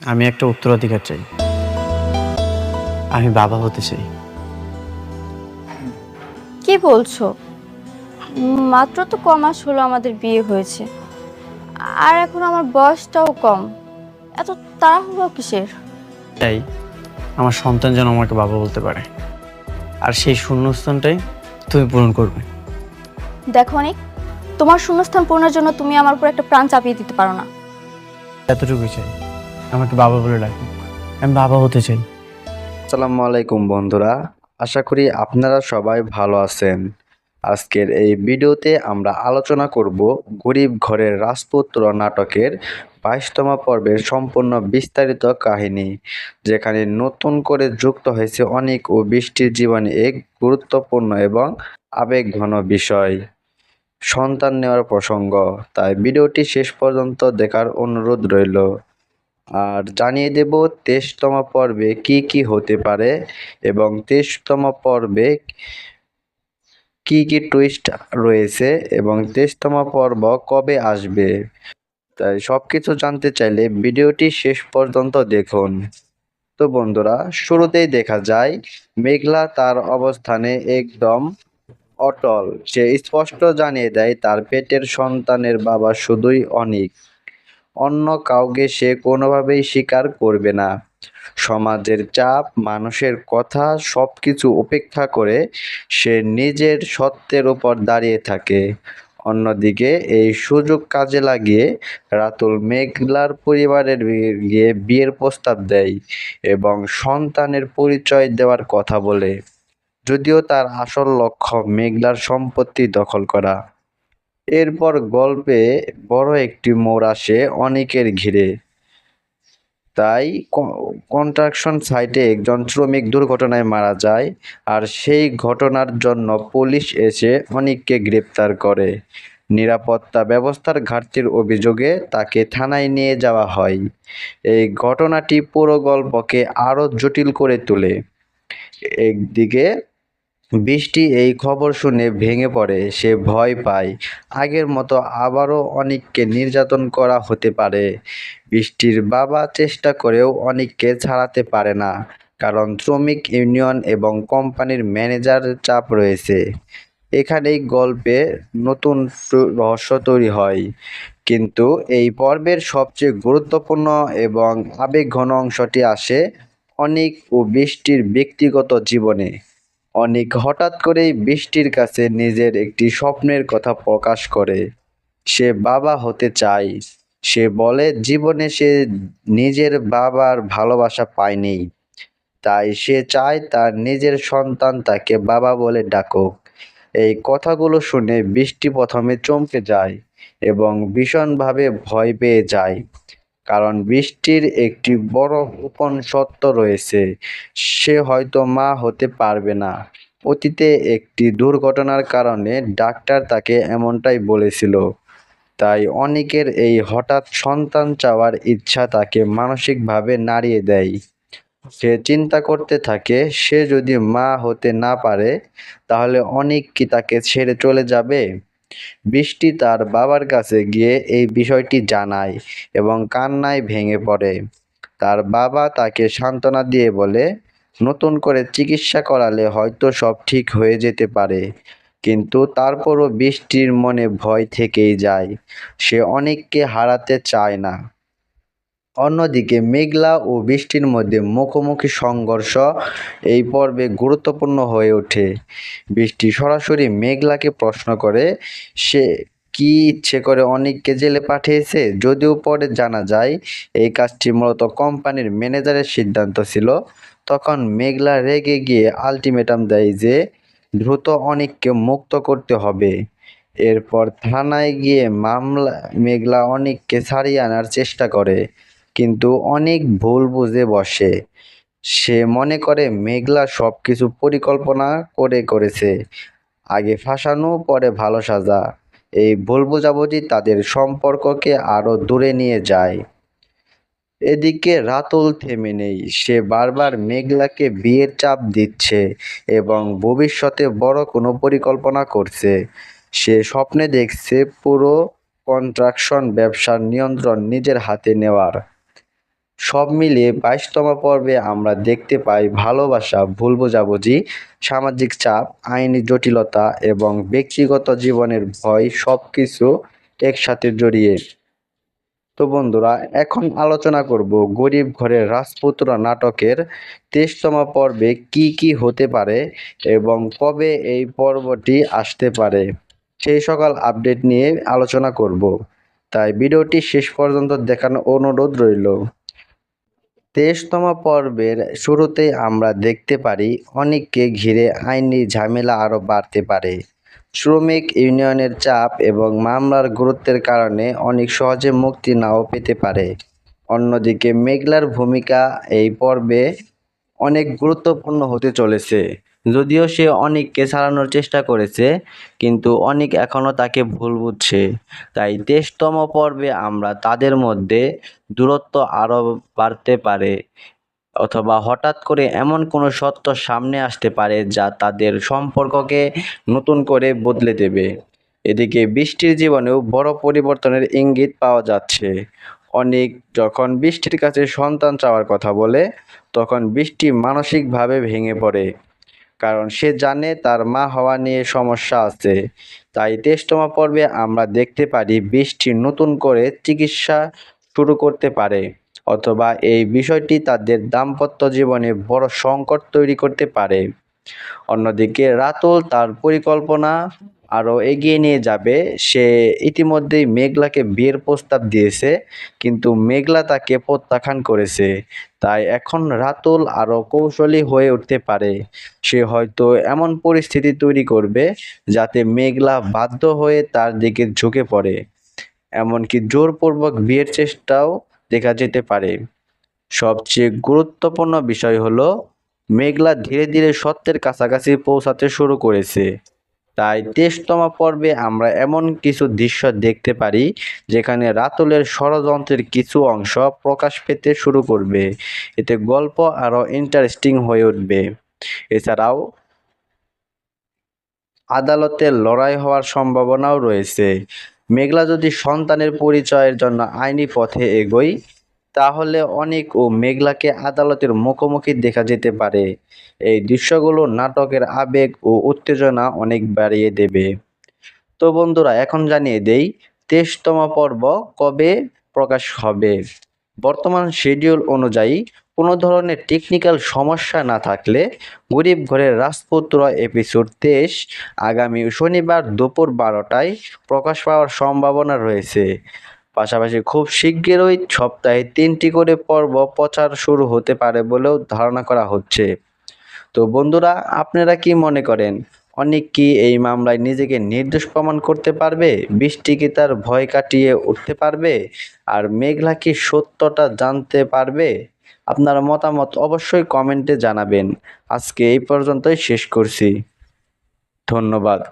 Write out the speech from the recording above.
আমি একটা উত্তরাধিকার চাই। আমি বাবা হতে চাই। কি বলছো? মাত্র তো কমাস হলো আমাদের বিয়ে হয়েছে, আর এখন আমার বয়সটাও কম। এত তাড়াহুড়ো কিসের? চাই আমার সন্তান যেন আমাকে বাবা বলতে পারে, আর সেই শূন্যস্থানটাই তুমি পূরণ করবে। দেখো অনেক, তোমার শূন্যস্থান পূরণের জন্য তুমি আমার উপর একটা প্রাণ চাপিয়ে দিতে পারো না। এতটুকুই চাই, আমাকে বাবা বলে ডাকুক। আমি বাবা হতে চাই। আসসালামু আলাইকুম বন্ধুরা, আশা করি আপনারা সবাই ভালো আছেন। আজকের এই ভিডিওতে আমরা আলোচনা করব গরিব ঘরের রাজপুত্র নাটকের 22তম পর্বের সম্পূর্ণ বিস্তারিত কাহিনী, যেখানে নতুন করে যুক্ত হয়েছে অনেক ও বৃষ্টির জীবনে এক গুরুত্বপূর্ণ এবং আবেগঘন বিষয়, সন্তান নেওয়ার প্রসঙ্গ। তাই ভিডিওটি শেষ পর্যন্ত দেখার অনুরোধ রইল। আর জানিয়ে দেব 23তম পর্বে কি কি হতে পারে এবং 23তম পর্বে কি কি টুইস্ট রয়েছে এবং 23তম পর্ব কবে আসবে। তাই সবকিছু জানতে চাইলে ভিডিওটি শেষ পর্যন্ত দেখুন। তো বন্ধুরা, শুরুতেই দেখা যায় মেঘলা তার অবস্থানে একদম অটল। সে স্পষ্ট জানিয়ে দেয় তার পেটের সন্তানের বাবা শুধুই অনিক, অন্য কাউকে সে কোনোভাবেই স্বীকার করবে না। সমাজের চাপ, মানুষের কথা সবকিছু উপেক্ষা করে সে নিজের সত্যের উপর দাঁড়িয়ে থাকে। অন্যদিকে এই সুযোগ কাজে লাগিয়ে রাতুল মেঘলার পরিবারের গিয়ে বিয়ের প্রস্তাব দেয় এবং সন্তানের পরিচয় দেওয়ার কথা বলে, যদিও তার আসল লক্ষ্য মেঘলার সম্পত্তি দখল করা। এরপর গল্পে বড় একটি মোড় আসে অনিকের ঘিরে। তাই কনস্ট্রাকশন সাইটে একজন শ্রমিক দুর্ঘটনায় মারা যায়, আর সেই ঘটনার জন্য পুলিশ এসে অনিককে গ্রেপ্তার করে। নিরাপত্তা ব্যবস্থার ঘাটতির অভিযোগে তাকে থানায় নিয়ে যাওয়া হয়। এই ঘটনাটি পুরো গল্পকে আরও জটিল করে তোলে। একদিকে বৃষ্টি এই খবর শুনে ভেঙে পড়ে, সে ভয় পায় আগের মতো আবারও অনিককে নির্যাতন করা হতে পারে। বৃষ্টির বাবা চেষ্টা করেও অনিককে ছাড়াতে পারে না, কারণ শ্রমিক ইউনিয়ন এবং কোম্পানির ম্যানেজারের চাপ রয়েছে। এখানেই গল্পে নতুন রহস্য তৈরি হয়। কিন্তু এই পর্বের সবচেয়ে গুরুত্বপূর্ণ এবং আবেগঘন অংশটি আসে অনিক ও বৃষ্টির ব্যক্তিগত জীবনে। অনিক হঠাৎ করেই বৃষ্টির কাছে নিজের একটি স্বপ্নের কথা প্রকাশ করে। সে বাবা হতে চায়। সে বলে জীবনে সে নিজের বাবার ভালোবাসা পায়নি, তাই সে চায় তার নিজের সন্তান তাকে বাবা বলে ডাকুক। এই কথাগুলো শুনে বৃষ্টি প্রথমে চমকে যায় এবং ভীষণভাবে ভয় পেয়ে যায়, কারণ বৃষ্টির একটি বড় গোপন সত্য রয়েছে। সে হয়তো মা হতে পারবে না। অতীতে একটি দুর্ঘটনার কারণে ডাক্তার তাকে এমনটাই বলেছিল। তাই অনিকের এই হঠাৎ সন্তান চাওয়ার ইচ্ছা তাকে মানসিকভাবে নাড়িয়ে দেয়। সে চিন্তা করতে থাকে, সে যদি মা হতে না পারে তাহলে অনিক কি তাকে ছেড়ে চলে যাবে। বৃষ্টি তার বাবার কাছে গিয়ে এই বিষয়টি জানায় এবং কান্নায় ভেঙে পড়ে। তার বাবা তাকে সান্ত্বনা দিয়ে বলে, নতুন করে চিকিৎসা করালে হয়তো সব ঠিক হয়ে যেতে পারে। কিন্তু তারপরও বৃষ্টির মনে ভয় থেকেই যায়। সে অনিককে হারাতে চায় না। অন্যদিকে মেঘলা ও বৃষ্টির মধ্যে মুখোমুখি সংঘর্ষ এই পর্বে গুরুত্বপূর্ণ হয়ে ওঠে। বৃষ্টি সরাসরি মেঘলাকে প্রশ্ন করে, সে কি ইচ্ছে করে অনিককে জেলে পাঠিয়েছে, যদিও পরে জানা যায় এই কাজটি মূলত কোম্পানির ম্যানেজারের সিদ্ধান্ত ছিল। তখন মেঘলা রেগে গিয়ে আলটিমেটাম দেয় যে দ্রুত অনিককে মুক্ত করতে হবে। এরপর থানায় গিয়ে মেঘলা অনিককে ছাড়িয়ে আনার চেষ্টা করে, কিন্তু অনেক ভুল বুঝে বসে। সে মনে করে মেঘলা সবকিছু পরিকল্পনা করে করেছে, আগে ফাঁসানো পরে ভালো সাজা। এই ভুল বোঝাবুঝি তাদের সম্পর্ককে আরো দূরে নিয়ে যায়। এদিকে রাতুল থেমে নেই। সে বারবার মেঘলাকে বিয়ের চাপ দিচ্ছে এবং ভবিষ্যতে বড় কোনো পরিকল্পনা করছে। সে স্বপ্নে দেখছে পুরো কনস্ট্রাকশন ব্যবসার নিয়ন্ত্রণ নিজের হাতে নেওয়ার। সব মিলিয়ে 22তম পর্বে আমরা দেখতে পাই ভালোবাসা, ভুল বোঝাবুঝি, সামাজিক চাপ, আইনি জটিলতা এবং ব্যক্তিগত জীবনের ভয় সবকিছু একসাথে জড়িয়ে। তো বন্ধুরা, এখন আলোচনা করব গরিব ঘরের রাজপুত্র নাটকের 23তম পর্বে কি কি হতে পারে এবং কবে এই পর্বটি আসতে পারে সেই সকল আপডেট নিয়ে আলোচনা করব। তাই ভিডিওটি শেষ পর্যন্ত দেখার অনুরোধ রইল। 23তম পর্বের শুরুতেই আমরা দেখতে পারি অনেককে ঘিরে আইনি ঝামেলা আরও বাড়তে পারে। শ্রমিক ইউনিয়নের চাপ এবং মামলার গুরুত্বের কারণে অনেক সহজে মুক্তি নাও পেতে পারে। অন্যদিকে মেঘলার ভূমিকা এই পর্বে অনেক গুরুত্বপূর্ণ হতে চলেছে। যদিও সে অনিককে ছাড়ানোর চেষ্টা করেছে, কিন্তু অনিক এখনও তাকে ভুল বুঝছে। তাই 23তম পর্বে আমরা তাদের মধ্যে দূরত্ব আরও বাড়তে পারে, অথবা হঠাৎ করে এমন কোনো সত্য সামনে আসতে পারে যা তাদের সম্পর্ককে নতুন করে বদলে দেবে। এদিকে বৃষ্টির জীবনেও বড় পরিবর্তনের ইঙ্গিত পাওয়া যাচ্ছে। অনিক যখন বৃষ্টির কাছে সন্তান চাওয়ার কথা বলে, তখন বৃষ্টি মানসিকভাবে ভেঙে পড়ে, কারণ সে জানে তার মা হওয়া নিয়ে সমস্যা আছে। তাই 23তম পর্বে আমরা দেখতে পারি বৃষ্টি নতুন করে চিকিৎসা শুরু করতে পারে, অথবা এই বিষয়টি তাদের দাম্পত্য জীবনে বড় সংকট তৈরি করতে পারে। অন্যদিকে রাতুল তার পরিকল্পনা আরও এগিয়ে নিয়ে যাবে। সে ইতিমধ্যেই মেঘলাকে বিয়ের প্রস্তাব দিয়েছে, কিন্তু মেঘলা তাকে প্রত্যাখ্যান করেছে। তাই এখন রাতুল আরও কৌশলী হয়ে উঠতে পারে। সে হয়তো এমন পরিস্থিতি তৈরি করবে যাতে মেঘলা বাধ্য হয়ে তার দিকে ঝুঁকে পড়ে। এমনকি জোরপূর্বক বিয়ের চেষ্টাও দেখা যেতে পারে। সবচেয়ে গুরুত্বপূর্ণ বিষয় হলো মেঘলা ধীরে ধীরে সত্যের কাছাকাছি পৌঁছাতে শুরু করেছে। তাই 23তম পর্বে আমরা এমন কিছু দৃশ্য দেখতে পারি যেখানে রাতুলের ষড়যন্ত্রের কিছু অংশ প্রকাশ পেতে শুরু করবে। এতে গল্প আরও ইন্টারেস্টিং হয়ে উঠবে। এছাড়াও আদালতে লড়াই হওয়ার সম্ভাবনাও রয়েছে। মেঘলা যদি সন্তানের পরিচয়ের জন্য আইনি পথে এগোয়, তাহলে অনিক ও মেঘলাকে আদালতের মুখোমুখি দেখা যেতে পারে। এই দৃশ্যগুলো নাটকের আবেগ ও উত্তেজনা অনেক বাড়িয়ে দেবে। তো বন্ধুরা, এখন জানিয়ে দেই 23তম পর্ব কবে প্রকাশ হবে। বর্তমান শিডিউল অনুযায়ী কোনো ধরনের টেকনিক্যাল সমস্যা না থাকলে গরিব ঘরের রাজপুত্র এপিসোড 23 আগামী শনিবার দুপুর 12টায় প্রকাশ পাওয়ার সম্ভাবনা রয়েছে। পাশাপাশি খুব শিগগিরই সপ্তাহে 3টি করে পর্ব প্রচার শুরু হতে পারে বলেও ধারণা করা হচ্ছে। তো বন্ধুরা, আপনারা কি মনে করেন, অনিক কি এই মামলায় নিজেকে নির্দোষ প্রমাণ করতে পারবে? বৃষ্টি কি তার ভয় কাটিয়ে উঠতে পারবে? আর মেঘলা কি সত্যটা জানতে পারবে? আপনার মতামত অবশ্যই কমেন্টে জানাবেন। আজকে এই পর্যন্তই শেষ করছি। ধন্যবাদ।